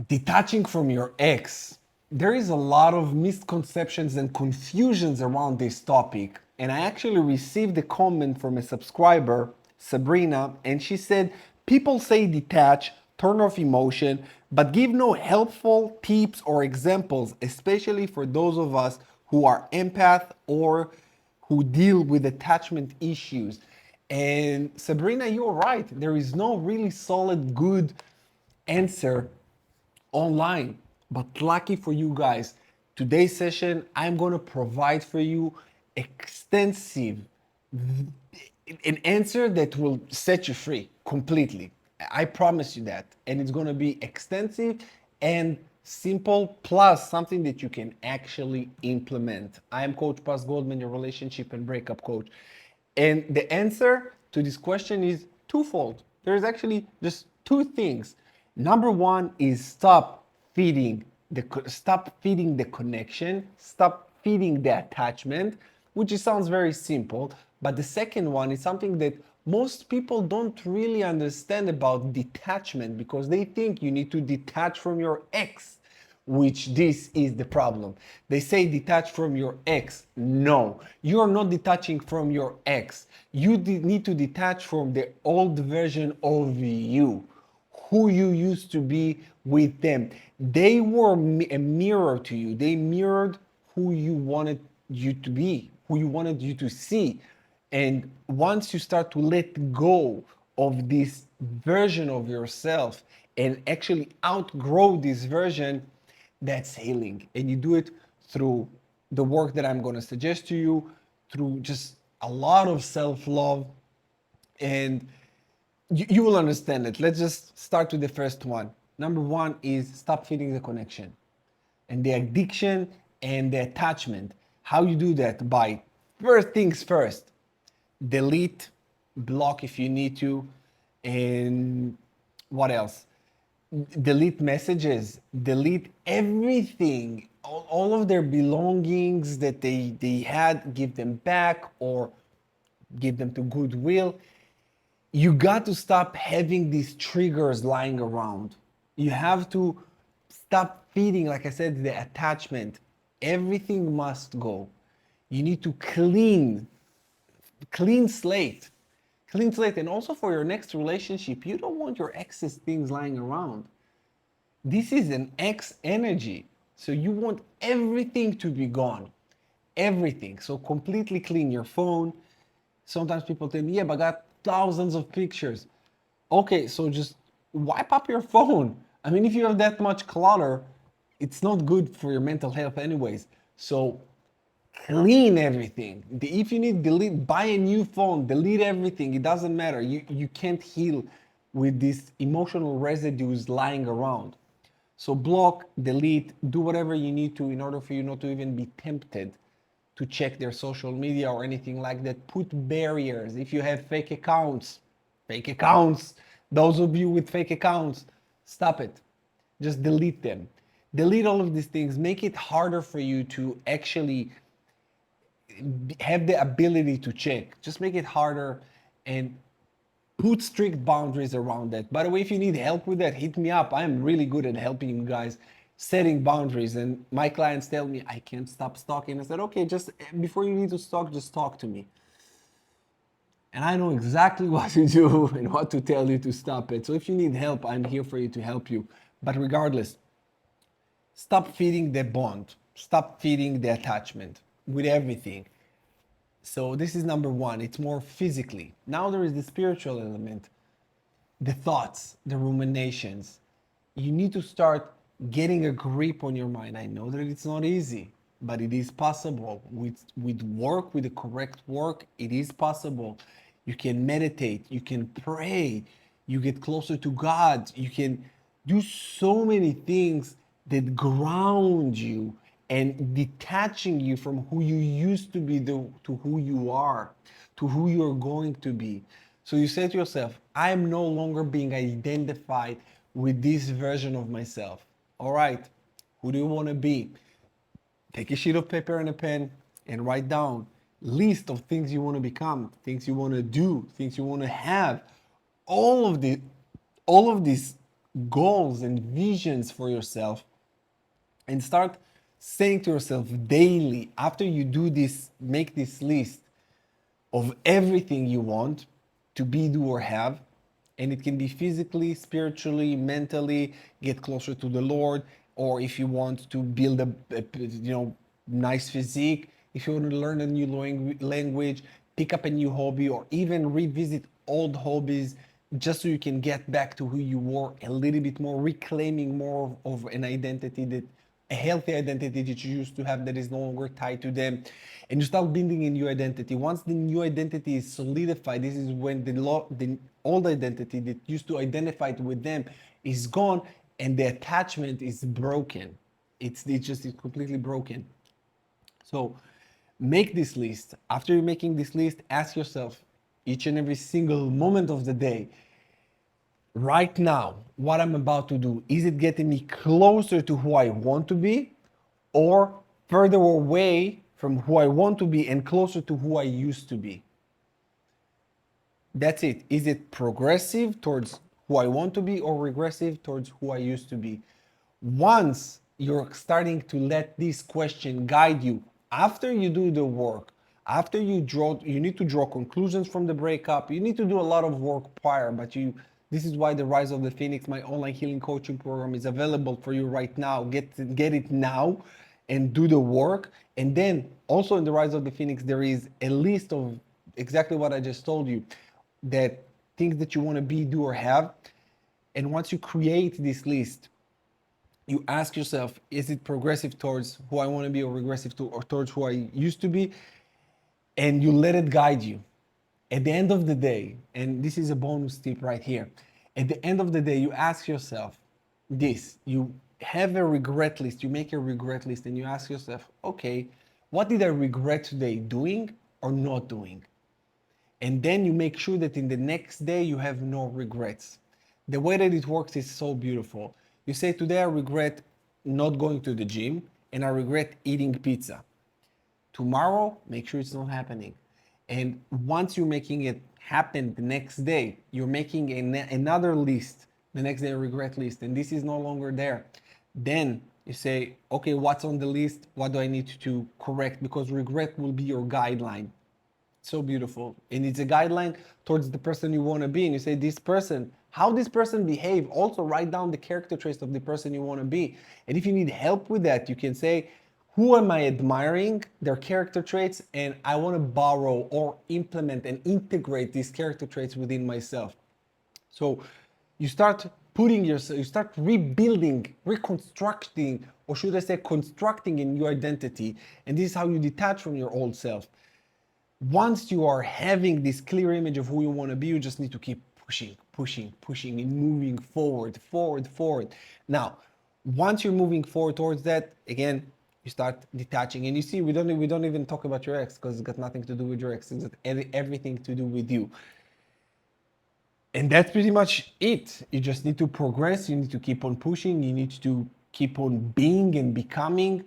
Detaching from your ex. There is a lot of misconceptions and confusions around this topic. And I actually received a comment from a subscriber, Sabrina, and she said, people say detach, turn off emotion, but give no helpful tips or examples, especially for those of us who are empath or who deal with attachment issues. And Sabrina, you're right. There is no really solid, good answer online. But lucky for you guys, today's session, I'm going to provide for you extensive, an answer that will set you free completely. I promise you that. And it's going to be extensive and simple, plus something that you can actually implement. I am Coach Goldman, your relationship and breakup coach. And the answer to this question is twofold. There's actually just two things. Number one is stop feeding the connection, stop feeding the attachment, which sounds very simple. But the second one is something that most people don't really understand about detachment, because they think you need to detach from your ex, which this is the problem. They say detach from your ex. No, you are not detaching from your ex. You need to detach from the old version of you, who you used to be with them. They were a mirror to you. They mirrored who you wanted you to be, who you wanted you to see. And once you start to let go of this version of yourself and actually outgrow this version, that's healing. And you do it through the work that I'm going to suggest to you, through just a lot of self love. And you will understand it. Let's just start with the first one. Number one is stop feeding the connection and the addiction and the attachment. How you do that? By first things first, delete, block if you need to, and what else? Delete messages, delete everything, all of their belongings that they had, give them back or give them to Goodwill. You got to stop having these triggers lying around. You have to stop feeding, like I said, the attachment. Everything must go. You need to clean slate. Clean slate. And also for your next relationship, you don't want your ex's things lying around. This is an ex energy. So you want everything to be gone. Everything. So completely clean your phone. Sometimes people tell me, yeah, but I got thousands of pictures. Okay, so just wipe up your phone. I mean, if you have that much clutter, it's not good for your mental health, anyways. So clean everything. If you need delete, buy a new phone, delete everything. It doesn't matter. You can't heal with these emotional residues lying around. So block, delete, do whatever you need to in order for you not to even be tempted to check their social media or anything like that. Put barriers. If you have fake accounts, those of you with fake accounts, stop it. Just delete them. Delete all of these things. Make it harder for you to actually have the ability to check. Just make it harder and put strict boundaries around that. By the way, if you need help with that, hit me up. I'm really good at helping you guys setting boundaries. And my clients tell me I can't stop stalking. I said, okay, just before you need to stalk, just talk to me. And I know exactly what to do and what to tell you to stop it. So if you need help, I'm here for you to help you. But regardless, stop feeding the bond. Stop feeding the attachment with everything. So this is number one. It's more physically. Now there is the spiritual element, the thoughts, the ruminations. You need to start getting a grip on your mind. I know that it's not easy, but it is possible. With work, with the correct work, it is possible. You can meditate, you can pray, you get closer to God, you can do so many things that ground you and detaching you from who you used to be to who you are, to who you're going to be. So you say to yourself, I am no longer being identified with this version of myself. All right, who do you want to be? Take a sheet of paper and a pen and write down list of things you want to become, things you want to do, things you want to have. All of the all of these goals and visions for yourself, and start saying to yourself daily, after you do this, make this list of everything you want to be, do, or have. And it can be physically, spiritually, mentally, get closer to the Lord, or if you want to build a nice physique, if you want to learn a new language, pick up a new hobby, or even revisit old hobbies, just so you can get back to who you were a little bit more, reclaiming more of an identity, that a healthy identity that you used to have that is no longer tied to them, and you start building a new identity. Once the new identity is solidified, this is when the old identity that used to identify with them is gone, and the attachment is broken. It's completely broken. So make this list. After you're making this list, ask yourself each and every single moment of the day, right now, what I'm about to do, is it getting me closer to who I want to be, or further away from who I want to be and closer to who I used to be? That's it. Is it progressive towards who I want to be, or regressive towards who I used to be? Once you're starting to let this question guide you, after you do the work, after you need to draw conclusions from the breakup, you need to do a lot of work prior, but this is why the Rise of the Phoenix, my online healing coaching program, is available for you right now. Get it now and do the work. And then also in the Rise of the Phoenix, there is a list of exactly what I just told you, that things that you want to be, do, or have. And once you create this list, you ask yourself, is it progressive towards who I want to be, or regressive or towards who I used to be? And you let it guide you. At the end of the day, and this is a bonus tip right here, at the end of the day, you ask yourself this. You have a regret list, you make a regret list, and you ask yourself, okay, what did I regret today doing or not doing? And then you make sure that in the next day you have no regrets. The way that it works is so beautiful. You say, today I regret not going to the gym and I regret eating pizza. Tomorrow, make sure it's not happening. And once you're making it happen the next day, you're making another list, the next day a regret list, and this is no longer there. Then you say, okay, what's on the list? What do I need to correct? Because regret will be your guideline. So beautiful. And it's a guideline towards the person you want to be. And you say, this person, how this person behave, also write down the character traits of the person you want to be. And if you need help with that, you can say, who am I admiring, their character traits, and I want to borrow or implement and integrate these character traits within myself. So you start putting yourself, you start rebuilding, reconstructing, or should I say constructing a new identity. And this is how you detach from your old self. Once you are having this clear image of who you want to be, you just need to keep pushing and moving forward. Now, once you're moving forward towards that, again, you start detaching. And you see, we don't even talk about your ex, because it's got nothing to do with your ex. It's got everything to do with you. And that's pretty much it. You just need to progress. You need to keep on pushing. You need to keep on being and becoming,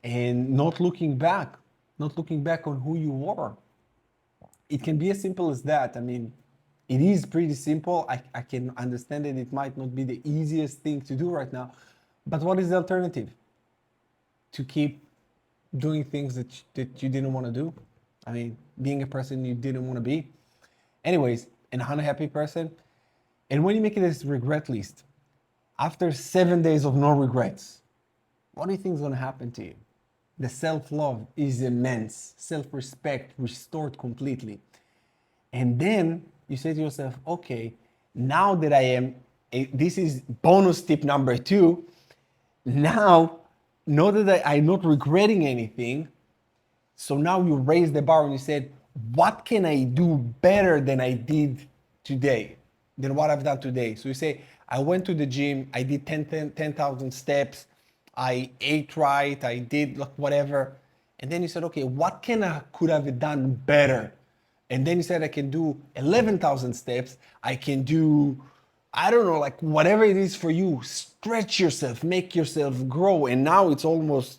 and not looking back on who you were. It can be as simple as that. I mean, it is pretty simple. I can understand that it might not be the easiest thing to do right now, but what is the alternative? To keep doing things that you didn't want to do? I mean, being a person you didn't want to be? Anyways, an unhappy person. And when you make this regret list, after 7 days of no regrets, what do you think is going to happen to you? The self-love is immense. Self-respect restored completely. And then you say to yourself, okay, now that this is bonus tip number 2. Now that I'm not regretting anything, so now you raise the bar and you said, what can I do better than I did today, than what I've done today? So you say, I went to the gym, I did 10,000 steps, I ate right, I did whatever. And then you said, okay, what could I have done better? And then you said, I can do 11,000 steps. I can do, I don't know, like whatever it is for you. Stretch yourself, make yourself grow. And now it's almost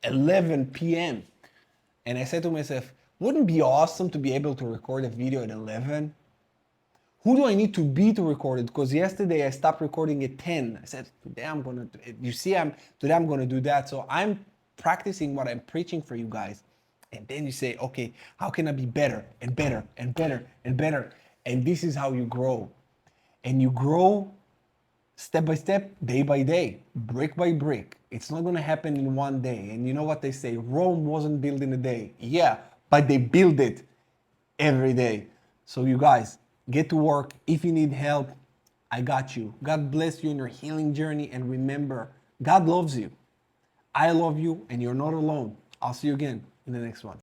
11 p.m. And I said to myself, wouldn't it be awesome to be able to record a video at 11? Who do I need to be to record it? Because yesterday I stopped recording at 10. I said, today I'm gonna do it. You see, today I'm gonna do that. So I'm practicing what I'm preaching for you guys. And then you say, okay, how can I be better and better and better and better? And this is how you grow. And you grow step by step, day by day, brick by brick. It's not gonna happen in one day. And you know what they say? Rome wasn't built in a day. Yeah, but they build it every day. So you guys, get to work. If you need help, I got you. God bless you in your healing journey. And remember, God loves you. I love you, and you're not alone. I'll see you again in the next one.